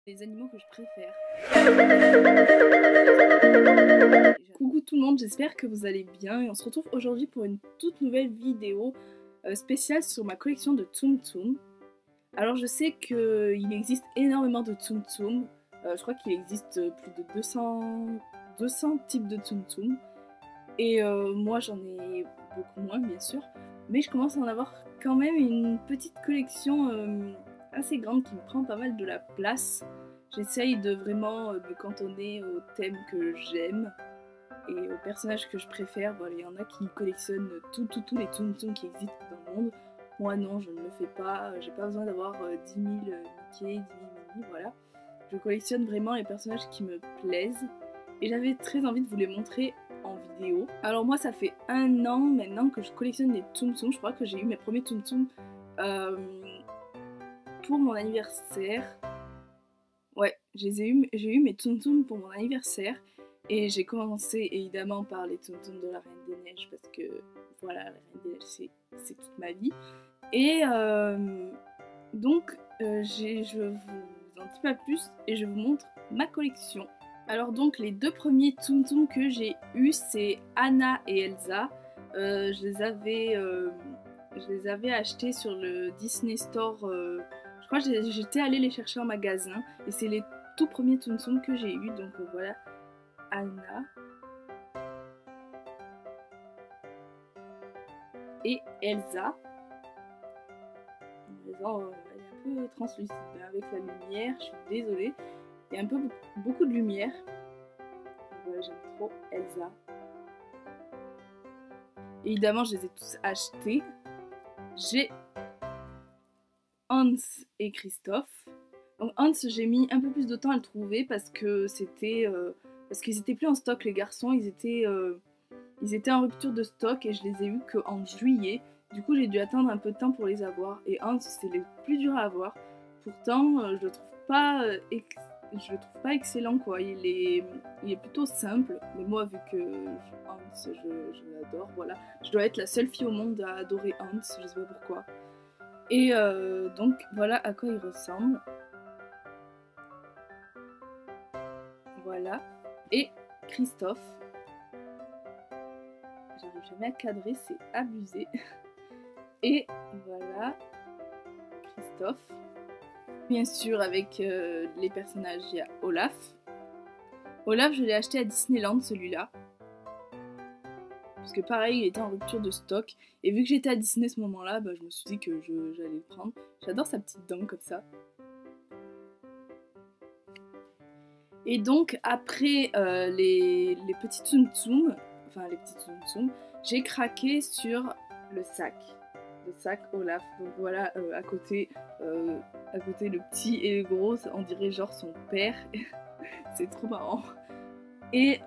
Les animaux que je préfère. Coucou tout le monde, j'espère que vous allez bien et on se retrouve aujourd'hui pour une toute nouvelle vidéo spéciale sur ma collection de Tsum Tsum. Alors je sais qu'il existe énormément de Tsum Tsum, je crois qu'il existe plus de 200 types de Tsum Tsum et moi j'en ai beaucoup moins bien sûr, mais je commence à en avoir quand même une petite collection assez grande qui me prend pas mal de la place. J'essaye de vraiment me cantonner aux thèmes que j'aime et aux personnages que je préfère. Voilà, il y en a qui collectionnent tous les Tsum Tsum qui existent dans le monde. Moi non, je ne le fais pas, j'ai pas besoin d'avoir 10 000 Mickey, 10 000 Minnie, voilà. Je collectionne vraiment les personnages qui me plaisent et j'avais très envie de vous les montrer en vidéo. Alors moi ça fait 1 an maintenant que je collectionne les Tsum Tsum, je crois que j'ai eu mes premiers Tsum Tsum pour mon anniversaire. Ouais, j'ai eu mes Tsum Tsum pour mon anniversaire et j'ai commencé évidemment par les Tsum Tsum de la Reine des Neiges parce que voilà, la Reine des Neiges c'est toute ma vie. Et donc je vous en dis pas plus et je vous montre ma collection. Alors donc les deux premiers Tsum Tsum que j'ai eu c'est Anna et Elsa. Je les avais achetés sur le Disney Store. Je crois que j'étais allée les chercher en magasin et c'est les tout premiers Tsum Tsum que j'ai eu. Donc voilà, Anna et Elsa. Elsa elle est un peu translucide avec la lumière, je suis désolée. Il y a un peu beaucoup de lumière. Voilà, j'aime trop Elsa. Évidemment, je les ai tous achetés. J'ai Hans et Christophe. Donc Hans, j'ai mis un peu plus de temps à le trouver parce que parce qu'ils étaient plus en stock les garçons, ils étaient en rupture de stock et je les ai eus qu'en juillet. Du coup, j'ai dû attendre un peu de temps pour les avoir et Hans, c'est le plus dur à avoir. Pourtant, je le trouve pas excellent quoi. Il est plutôt simple, mais moi vu que Hans, je l'adore, voilà. Je dois être la seule fille au monde à adorer Hans, je sais pas pourquoi. Et donc voilà à quoi il ressemble. Voilà. Et Christophe. J'arrive jamais à cadrer, c'est abusé. Et voilà. Christophe. Bien sûr avec les personnages, il y a Olaf. Olaf, je l'ai acheté à Disneyland celui-là. Parce que pareil, il était en rupture de stock. Et vu que j'étais à Disney ce moment-là, bah, je me suis dit que j'allais le prendre. J'adore sa petite dent comme ça. Et donc après les petits Tsum Tsum, enfin les petits Tsum Tsum, j'ai craqué sur le sac Olaf. Donc voilà, à côté le petit et le gros, on dirait genre son père. C'est trop marrant. Et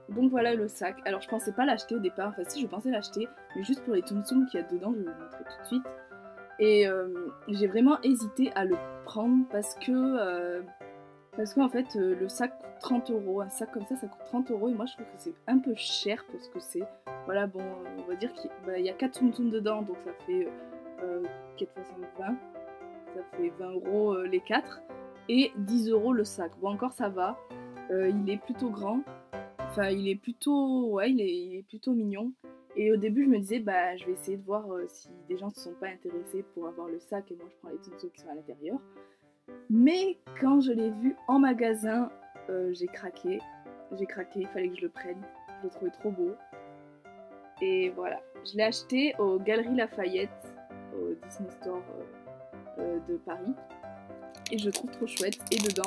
donc voilà le sac. Alors je pensais pas l'acheter au départ, enfin si je pensais l'acheter, mais juste pour les Tsum Tsum qu'il y a dedans, je vais vous montrer tout de suite. Et j'ai vraiment hésité à le prendre parce qu'en fait le sac coûte 30 €. Un sac comme ça coûte 30 € et moi je trouve que c'est un peu cher pour ce que c'est. Voilà, bon, on va dire qu'il y a 4 Tsum Tsum dedans, donc ça fait 4 x 5, 20. Ça fait 20 € les 4 et 10 € le sac. Bon, encore ça va. Il est plutôt grand. Enfin, il est plutôt... Ouais, il est plutôt mignon. Et au début, je me disais, bah, je vais essayer de voir si des gens ne se sont pas intéressés pour avoir le sac et moi je prends les Tsum Tsum qui sont à l'intérieur. Mais quand je l'ai vu en magasin, j'ai craqué. J'ai craqué, il fallait que je le prenne. Je le trouvais trop beau. Et voilà. Je l'ai acheté aux Galeries Lafayette, au Disney Store de Paris. Et je le trouve trop chouette. Et dedans,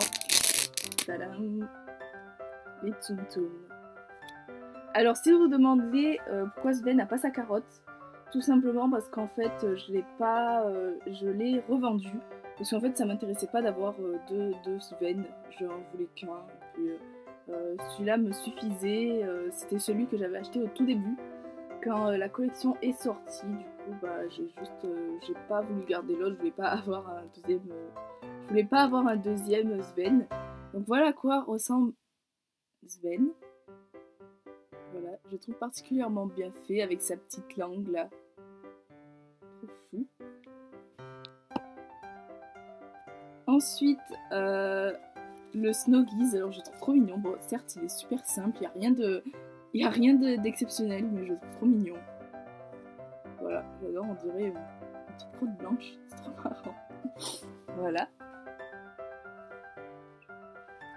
tadam, les Tsum Tsum. Alors si vous vous demandez pourquoi Sven n'a pas sa carotte, tout simplement parce qu'en fait je l'ai revendu. Parce qu'en fait ça m'intéressait pas d'avoir deux Sven, j'en voulais qu'un. Celui-là me suffisait, c'était celui que j'avais acheté au tout début. Quand la collection est sortie, du coup bah j'ai pas voulu garder l'autre, je voulais pas avoir un deuxième Sven. Donc voilà à quoi ressemble Sven. Voilà, je trouve particulièrement bien fait avec sa petite langue là. Trop fou. Ensuite, le Snowgies, alors je le trouve trop mignon. Bon, certes, il est super simple, il y a rien d'exceptionnel, mais je le trouve trop mignon. Voilà, j'adore, on dirait une petite croûte blanche, c'est trop marrant. Voilà.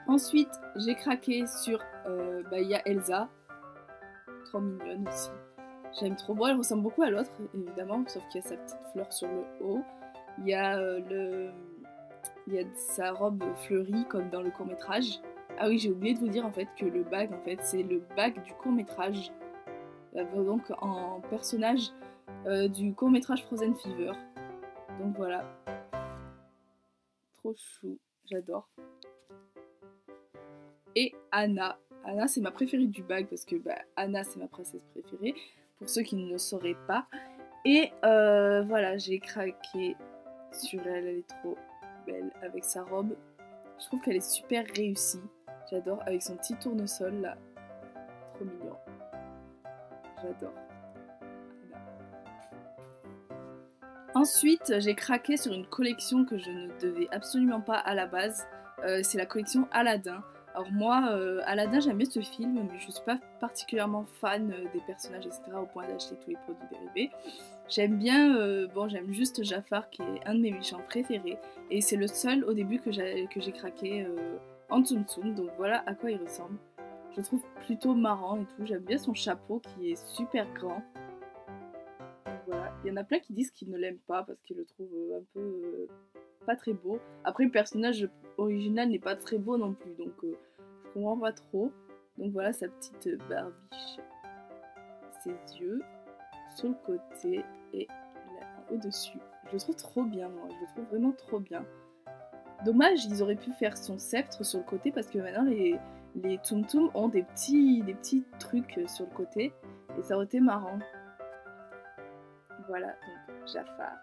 Ensuite, j'ai craqué sur, il y a Elsa, trop mignonne aussi. J'aime trop. Bon, elle ressemble beaucoup à l'autre, évidemment, sauf qu'il y a sa petite fleur sur le haut. Il y a sa robe fleurie comme dans le court-métrage. Ah oui, j'ai oublié de vous dire en fait que le bag, en fait, c'est le bag du court-métrage. Donc en personnage du court-métrage Frozen Fever. Donc voilà. Trop chou, j'adore. Et Anna. Anna, c'est ma préférée du bag parce que Anna, c'est ma princesse préférée. Pour ceux qui ne le sauraient pas. Et voilà, j'ai craqué sur elle. Elle est trop belle avec sa robe. Je trouve qu'elle est super réussie. J'adore avec son petit tournesol là. Trop mignon. J'adore. Voilà. Ensuite, j'ai craqué sur une collection que je ne devais absolument pas à la base. C'est la collection Aladdin. Alors moi, Aladdin, j'aime bien ce film, mais je suis pas particulièrement fan des personnages, etc. au point d'acheter tous les produits dérivés. J'aime bien, j'aime juste Jafar qui est un de mes méchants préférés. Et c'est le seul au début que j'ai craqué en Tsum Tsum, donc voilà à quoi il ressemble. Je le trouve plutôt marrant et tout, j'aime bien son chapeau qui est super grand. Donc voilà, il y en a plein qui disent qu'ils ne l'aiment pas parce qu'ils le trouvent un peu pas très beau. Après le personnage original n'est pas très beau non plus, donc je comprends pas trop. Donc voilà sa petite barbiche, ses yeux sur le côté et là, au-dessus. Je le trouve trop bien, moi, je le trouve vraiment trop bien. Dommage, ils auraient pu faire son sceptre sur le côté parce que maintenant les Tsum Tsum ont des petits trucs sur le côté et ça aurait été marrant. Voilà, donc Jafar.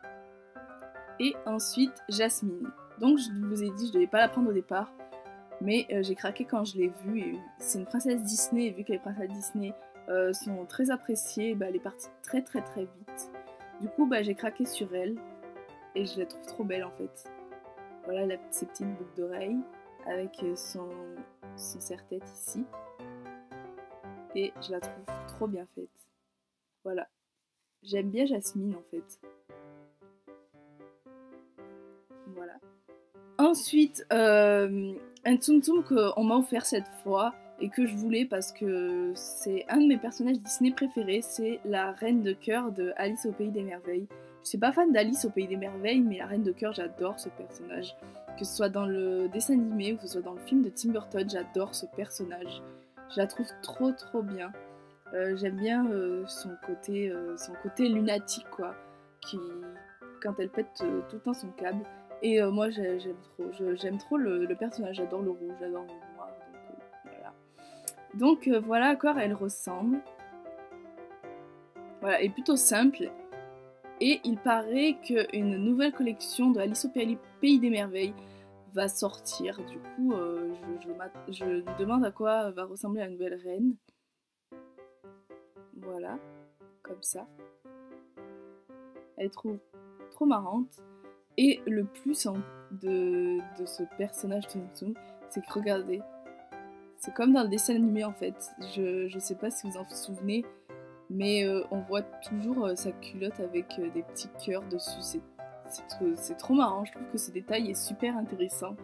Et ensuite Jasmine. Donc je vous ai dit, je devais pas la prendre au départ, mais j'ai craqué quand je l'ai vue. C'est une princesse Disney, et vu que les princesses Disney sont très appréciées, elle est partie très vite. Du coup, j'ai craqué sur elle, et je la trouve trop belle en fait. Voilà ses petites boucles d'oreilles, avec son serre-tête ici. Et je la trouve trop bien faite. Voilà. J'aime bien Jasmine en fait. Voilà. Ensuite, un Tsum Tsum qu'on m'a offert cette fois et que je voulais parce que c'est un de mes personnages Disney préférés, c'est la Reine de Cœur de Alice au Pays des Merveilles. Je suis pas fan d'Alice au Pays des Merveilles, mais la Reine de Cœur, j'adore ce personnage. Que ce soit dans le dessin animé ou que ce soit dans le film de Tim Burton, j'adore ce personnage. Je la trouve trop bien. J'aime bien son côté lunatique, quoi, qui, quand elle pète tout le temps son câble. Et moi j'aime trop le personnage, j'adore le rouge, j'adore le noir, donc voilà. Donc voilà à quoi elle ressemble. Voilà, elle est plutôt simple. Et il paraît qu'une nouvelle collection de Alice au Pays des Merveilles va sortir. Du coup, je me demande à quoi va ressembler la nouvelle reine. Voilà, comme ça. Elle est trop marrante. Et le plus de ce personnage Tsum Tsum, c'est que regardez, c'est comme dans le dessin animé en fait. Je sais pas si vous en souvenez, mais on voit toujours sa culotte avec des petits cœurs dessus. C'est trop marrant, je trouve que ce détail est super intéressant.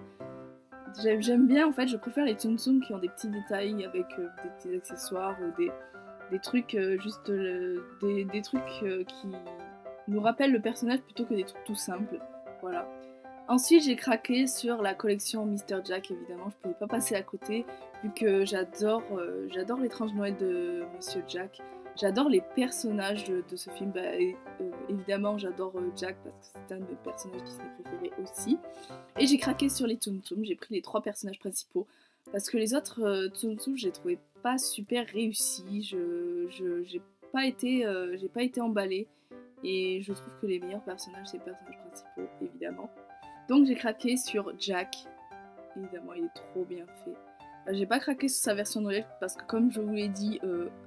J'aime bien en fait, je préfère les Tsum Tsum qui ont des petits détails avec des petits accessoires ou des trucs des trucs qui nous rappellent le personnage plutôt que des trucs tout simples. Voilà. Ensuite, j'ai craqué sur la collection Mr. Jack, évidemment, je pouvais pas passer à côté, vu que j'adore l'étrange Noël de Monsieur Jack. J'adore les personnages de ce film. Évidemment, j'adore Jack parce que c'est un de mes personnages Disney préférés aussi. Et j'ai craqué sur les Tsum Tsum, j'ai pris les 3 personnages principaux. Parce que les autres Tsum Tsum, je les trouvais pas super réussis. J'ai pas été emballée. Et je trouve que les meilleurs personnages, c'est les personnages principaux, évidemment. Donc j'ai craqué sur Jack. Évidemment, il est trop bien fait. J'ai pas craqué sur sa version Noël parce que comme je vous l'ai dit,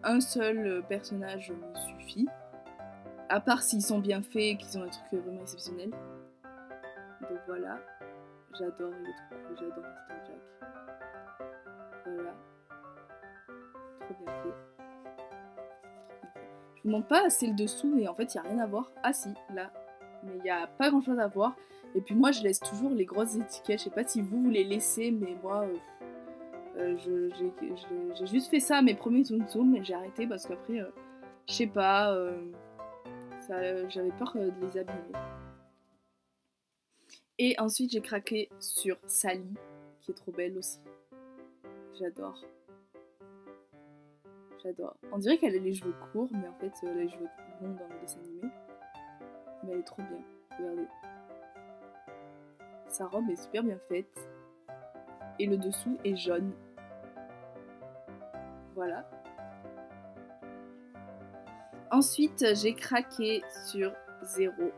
un seul personnage me suffit. À part s'ils sont bien faits et qu'ils ont un truc vraiment exceptionnel. Donc voilà. J'adore, il est trop cool, j'adore Mr. Jack. Voilà. Trop bien fait. Je vous montre pas assez le dessous, mais en fait, il n'y a rien à voir. Ah si, là. Mais il n'y a pas grand chose à voir. Et puis moi, je laisse toujours les grosses étiquettes. Je sais pas si vous les laissez, mais moi, j'ai juste fait ça à mes premiers Tsum Tsum, mais j'ai arrêté parce qu'après, je sais pas, j'avais peur de les abîmer. Et ensuite, j'ai craqué sur Sally, qui est trop belle aussi. J'adore. J'adore. On dirait qu'elle a les cheveux courts, mais en fait, elle a les cheveux longs dans le dessin animé. Mais elle est trop bien. Regardez. Sa robe est super bien faite. Et le dessous est jaune. Voilà. Ensuite, j'ai craqué sur Zéro.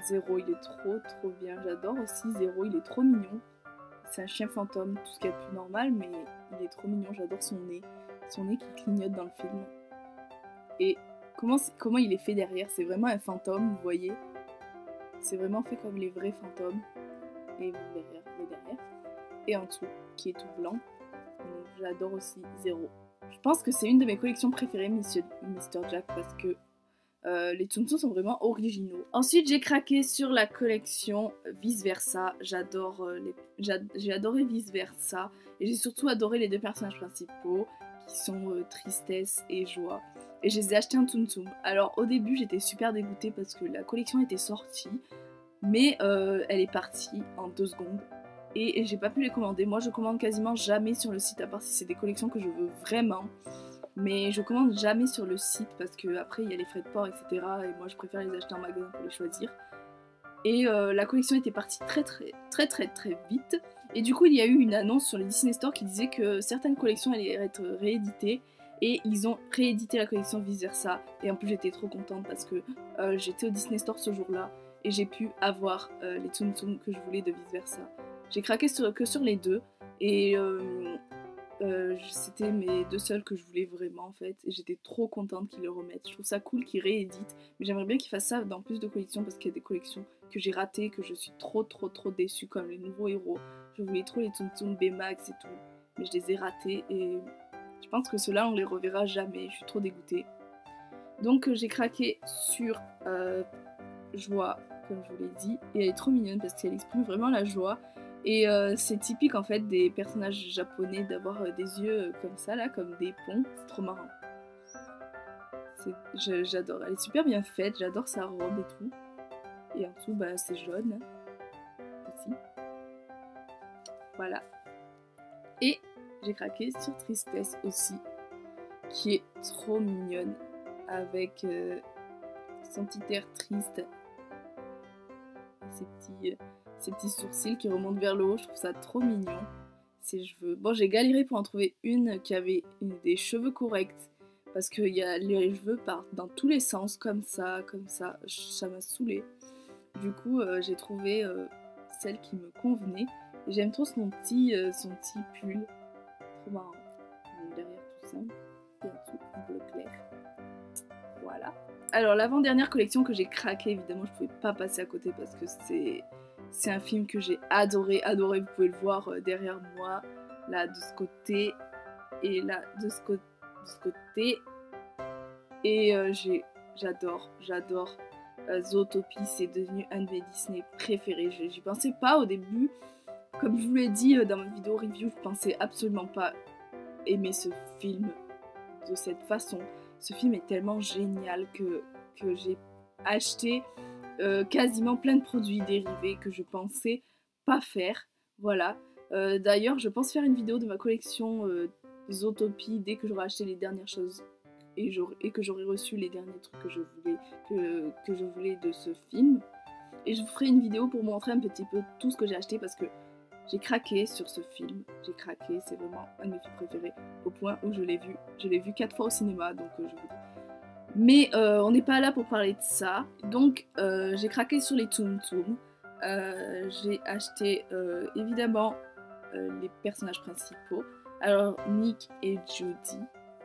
Zéro, il est trop bien. J'adore aussi Zéro, il est trop mignon. C'est un chien fantôme, tout ce qu'il y a de plus normal, mais il est trop mignon. J'adore son nez. Son nez qui clignote dans le film. Et comment il est fait derrière? C'est vraiment un fantôme, vous voyez? C'est vraiment fait comme les vrais fantômes. Et derrière, et en dessous, qui est tout blanc. J'adore aussi Zéro. Je pense que c'est une de mes collections préférées, Mr. Jack, parce que les Tsum Tsum sont vraiment originaux. Ensuite, j'ai craqué sur la collection Vice Versa. J'ai adoré Vice Versa. Et j'ai surtout adoré les deux personnages principaux, qui sont Tristesse et Joie. Et je les ai achetés en Tsum Tsum. Alors au début, j'étais super dégoûtée parce que la collection était sortie. Mais elle est partie en 2 secondes. Et j'ai pas pu les commander. Moi, je commande quasiment jamais sur le site, à part si c'est des collections que je veux vraiment. Mais je commande jamais sur le site parce que après il y a les frais de port, etc. Et moi, je préfère les acheter en magasin pour les choisir. Et la collection était partie très vite. Et du coup, il y a eu une annonce sur le Disney Store qui disait que certaines collections allaient être rééditées. Et ils ont réédité la collection Vice Versa. Et en plus, j'étais trop contente parce que j'étais au Disney Store ce jour-là. Et j'ai pu avoir les Tsum Tsum que je voulais de Vice Versa. J'ai craqué que sur les deux. Et c'était mes 2 seuls que je voulais vraiment en fait. Et j'étais trop contente qu'ils le remettent. Je trouve ça cool qu'ils rééditent. Mais j'aimerais bien qu'ils fassent ça dans plus de collections parce qu'il y a des collections que j'ai ratées, que je suis trop déçue, comme les nouveaux héros. Je voulais trop les Tsum Tsum Baymax et tout. Mais je les ai ratés et je pense que ceux-là on les reverra jamais. Je suis trop dégoûtée. Donc j'ai craqué sur Joie, comme je vous l'ai dit. Et elle est trop mignonne parce qu'elle exprime vraiment la joie. Et c'est typique en fait des personnages japonais d'avoir des yeux comme ça là, comme des ponts. C'est trop marrant. J'adore. Elle est super bien faite. J'adore sa robe et tout. Et en dessous, bah, c'est jaune aussi. Voilà. Et j'ai craqué sur Tristesse aussi, qui est trop mignonne avec son petit air triste. Ses petits sourcils qui remontent vers le haut, je trouve ça trop mignon. Ses cheveux. Bon, j'ai galéré pour en trouver une qui avait des cheveux corrects. Parce que les cheveux partent dans tous les sens, comme ça. Ça m'a saoulée. Du coup, j'ai trouvé celle qui me convenait. Et j'aime trop son petit pull. Trop marrant. Donc, derrière tout ça. Et en dessous, en bleu clair. Voilà. Alors, l'avant-dernière collection que j'ai craqué, évidemment, je pouvais pas passer à côté parce que c'est un film que j'ai adoré. Vous pouvez le voir derrière moi, là, de ce côté, et là, de ce côté. Et j'adore. Zootopie, c'est devenu un de mes Disney préférés. J'y pensais pas au début. Comme je vous l'ai dit dans ma vidéo review, je pensais absolument pas aimer ce film de cette façon. Ce film est tellement génial que j'ai acheté quasiment plein de produits dérivés que je pensais pas faire. Voilà. D'ailleurs, je pense faire une vidéo de ma collection Zootopie dès que j'aurai acheté les dernières choses et que j'aurai reçu les derniers trucs que je voulais de ce film. Et je vous ferai une vidéo pour montrer un petit peu tout ce que j'ai acheté parce que j'ai craqué sur ce film. J'ai craqué, c'est vraiment un de mes films préférés au point où je l'ai vu. Je l'ai vu 4 fois au cinéma, donc je vous dis. Mais on n'est pas là pour parler de ça. Donc j'ai craqué sur les Tsum Tsum. J'ai acheté évidemment les personnages principaux. Alors Nick et Judy,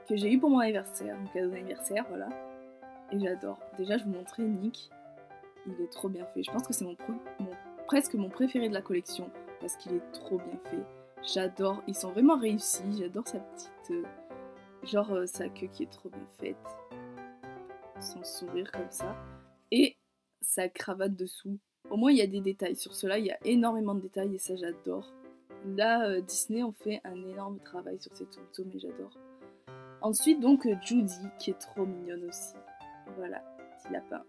que j'ai eu pour mon anniversaire, mon cadeau d'anniversaire, voilà. Et j'adore. Déjà je vous montrais Nick. Il est trop bien fait. Je pense que c'est mon presque mon préféré de la collection parce qu'il est trop bien fait. J'adore, ils sont vraiment réussis, j'adore sa petite... sa queue qui est trop bien faite. Son sourire comme ça. Et sa cravate dessous. Au moins il y a des détails. Sur cela il y a énormément de détails et ça j'adore. Là Disney ont fait un énorme travail sur ces Tsum Tsum et j'adore. Ensuite donc Judy qui est trop mignonne aussi. Voilà, petit lapin.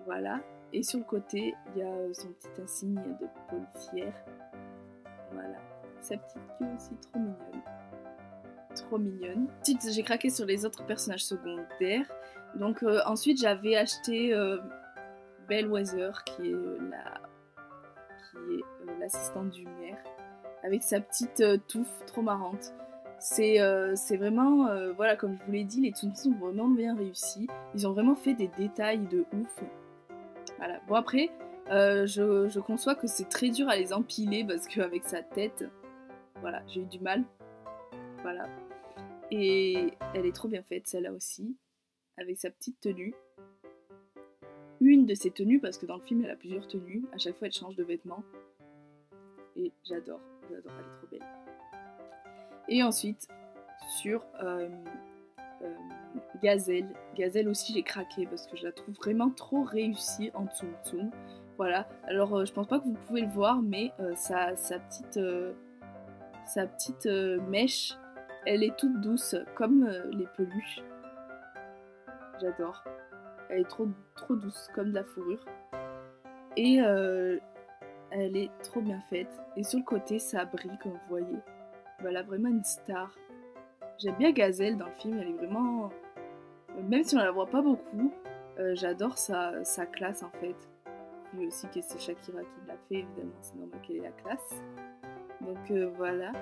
Voilà. Et sur le côté il y a son petit insigne de policière. Voilà. Sa petite queue aussi trop mignonne. Trop mignonne. Ensuite j'ai craqué sur les autres personnages secondaires. Donc ensuite j'avais acheté Bellwether qui est l'assistante du maire avec sa petite touffe trop marrante. C'est vraiment, voilà, comme je vous l'ai dit, les Tsum Tsum sont vraiment bien réussis. Ils ont vraiment fait des détails de ouf. Voilà. Bon après, je conçois que c'est très dur à les empiler parce qu'avec sa tête, voilà, j'ai eu du mal. Voilà. Et elle est trop bien faite, celle-là aussi, avec sa petite tenue. Une de ses tenues, parce que dans le film, elle a plusieurs tenues. À chaque fois, elle change de vêtements. Et j'adore, elle est trop belle. Et ensuite, sur Gazelle. Gazelle aussi, j'ai craqué, parce que je la trouve vraiment trop réussie en Tsum Tsum. Voilà, alors je pense pas que vous pouvez le voir, mais sa petite mèche, elle est toute douce, comme les peluches. J'adore. Elle est trop douce, comme de la fourrure. Et elle est trop bien faite. Et sur le côté, ça brille, comme vous voyez. Voilà, vraiment une star. J'aime bien Gazelle dans le film, elle est vraiment... Même si on la voit pas beaucoup, j'adore sa classe en fait. Vu aussi que c'est Shakira qui l'a fait, évidemment, c'est normal qu'elle ait la classe. Donc voilà.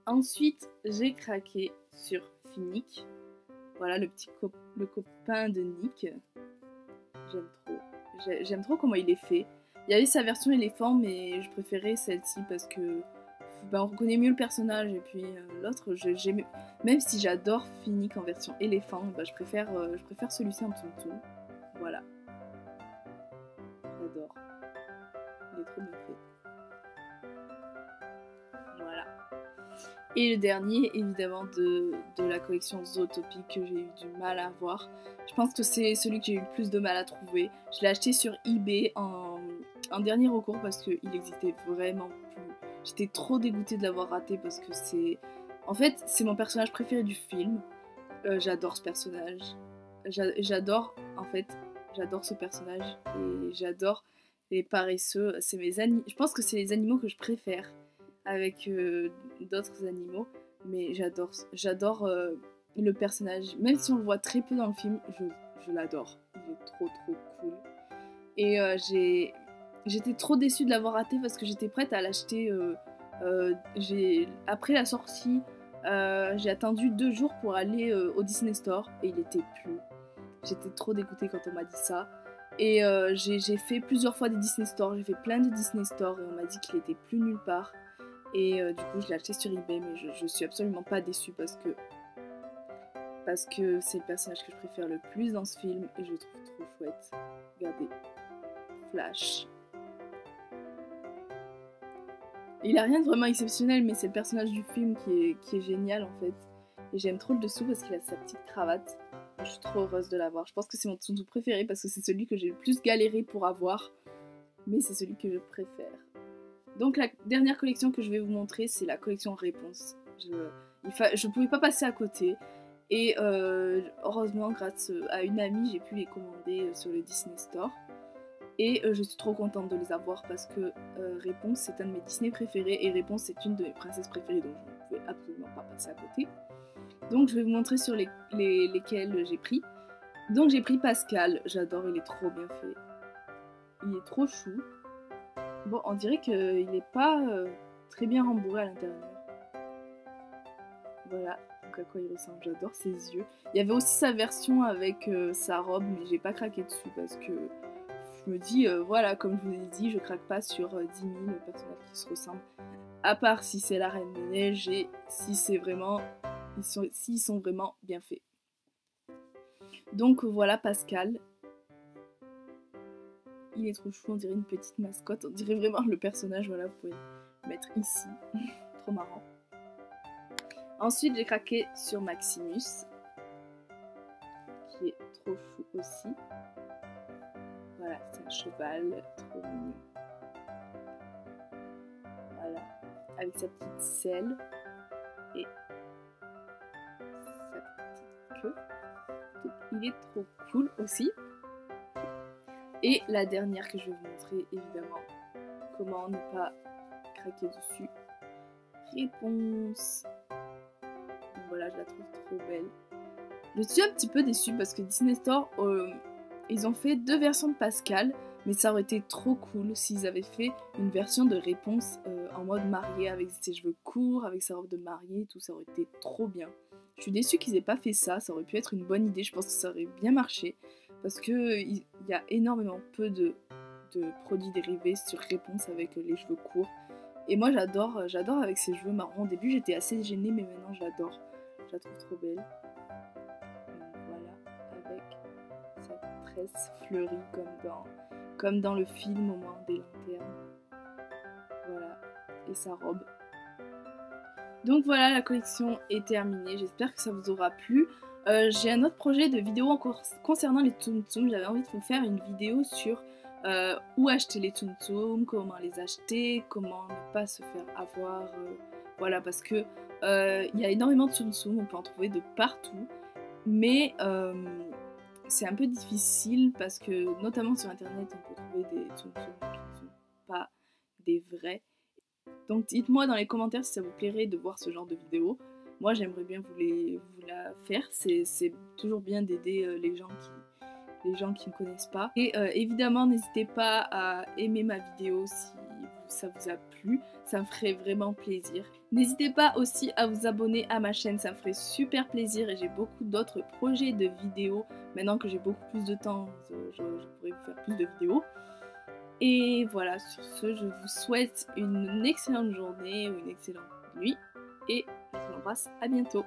Ensuite, j'ai craqué sur Finnick. Voilà, le copain de Nick. J'aime trop. J'aime trop comment il est fait. Il y avait sa version éléphant, mais je préférais celle-ci parce que on reconnaît mieux le personnage. Et puis l'autre, même si j'adore Finnick en version éléphant, je préfère celui-ci en Tsum Tsum. Voilà. J'adore. Il est trop bien fait. Voilà. Et le dernier, évidemment, de la collection Zootopia que j'ai eu du mal à voir. Je pense que c'est celui que j'ai eu le plus de mal à trouver. Je l'ai acheté sur eBay en dernier recours parce qu'il existait vraiment plus. J'étais trop dégoûtée de l'avoir raté parce que c'est... En fait, c'est mon personnage préféré du film. J'adore ce personnage. J'adore ce personnage. Et j'adore les paresseux. Je pense que c'est les animaux que je préfère avec d'autres animaux, mais j'adore le personnage, même si on le voit très peu dans le film, je l'adore, il est trop cool. Et j'étais trop déçue de l'avoir raté parce que j'étais prête à l'acheter, après la sortie, j'ai attendu 2 jours pour aller au Disney Store et il était plus. J'étais trop dégoûtée quand on m'a dit ça. Et j'ai fait plusieurs fois des Disney Store, j'ai fait plein de Disney Store et on m'a dit qu'il était plus nulle part. Et du coup je l'ai acheté sur eBay, mais je suis absolument pas déçue parce que c'est le personnage que je préfère le plus dans ce film et je le trouve trop chouette. Regardez, Flash. Il a rien de vraiment exceptionnel, mais c'est le personnage du film qui est génial en fait. Et j'aime trop le dessous parce qu'il a sa petite cravate. Je suis trop heureuse de l'avoir. Je pense que c'est mon Tsum préféré parce que c'est celui que j'ai le plus galéré pour avoir. Mais c'est celui que je préfère. Donc la dernière collection que je vais vous montrer, c'est la collection Réponse. Je pouvais pas passer à côté. Et heureusement, grâce à une amie, j'ai pu les commander sur le Disney Store. Et je suis trop contente de les avoir parce que Réponse, c'est un de mes Disney préférés. Et Réponse, c'est une de mes princesses préférées, donc je ne pouvais absolument pas passer à côté. Donc je vais vous montrer sur lesquels j'ai pris. Donc j'ai pris Pascal. J'adore, il est trop bien fait. Il est trop chou. Bon, on dirait qu'il n'est pas très bien rembourré à l'intérieur. Voilà, donc à quoi il ressemble, j'adore ses yeux. Il y avait aussi sa version avec sa robe, mais j'ai pas craqué dessus parce que je me dis, voilà, comme je vous ai dit, je craque pas sur 10 000 personnages qui se ressemblent. À part si c'est la Reine des Neiges et si c'est vraiment... s'ils sont vraiment bien faits. Donc voilà Pascal. il est trop chou, on dirait une petite mascotte, on dirait vraiment le personnage, voilà, vous pouvez le mettre ici, trop marrant. Ensuite j'ai craqué sur Maximus, qui est trop chou aussi. Voilà, c'est un cheval, trop mignon. Voilà, avec sa petite selle et sa petite queue. Donc, il est trop cool aussi. Et la dernière que je vais vous montrer, évidemment, comment ne pas craquer dessus. Réponse. Donc voilà, je la trouve trop belle. Je suis un petit peu déçue parce que Disney Store, ils ont fait 2 versions de Pascal, mais ça aurait été trop cool s'ils avaient fait une version de Réponse en mode mariée, avec ses cheveux courts, avec sa robe de mariée, tout ça aurait été trop bien. Je suis déçue qu'ils aient pas fait ça, ça aurait pu être une bonne idée, je pense que ça aurait bien marché, parce que il y a énormément peu de produits dérivés sur Réponse avec les cheveux courts. Et moi j'adore avec ses cheveux marrons. Au début j'étais assez gênée, mais maintenant j'adore. Je la trouve trop belle. Avec sa tresse fleurie comme dans le film au moins des lanternes. Voilà, et sa robe. Donc voilà, la collection est terminée, j'espère que ça vous aura plu. J'ai un autre projet de vidéo encore concernant les Tsum Tsum. J'avais envie de vous faire une vidéo sur où acheter les Tsum Tsum, comment les acheter, comment ne pas se faire avoir. Voilà, parce que il y a énormément de Tsum Tsum, on peut en trouver de partout. Mais c'est un peu difficile parce que, notamment sur internet, on peut trouver des Tsum Tsum qui ne sont pas des vrais. Donc dites-moi dans les commentaires si ça vous plairait de voir ce genre de vidéo. Moi j'aimerais bien vous la faire, c'est toujours bien d'aider les gens qui ne connaissent pas. Et évidemment n'hésitez pas à aimer ma vidéo si ça vous a plu, ça me ferait vraiment plaisir. N'hésitez pas aussi à vous abonner à ma chaîne, ça me ferait super plaisir, et j'ai beaucoup d'autres projets de vidéos. Maintenant que j'ai beaucoup plus de temps, je pourrais vous faire plus de vidéos. Et voilà, sur ce, je vous souhaite une excellente journée ou une excellente nuit, et je vous embrasse, à bientôt.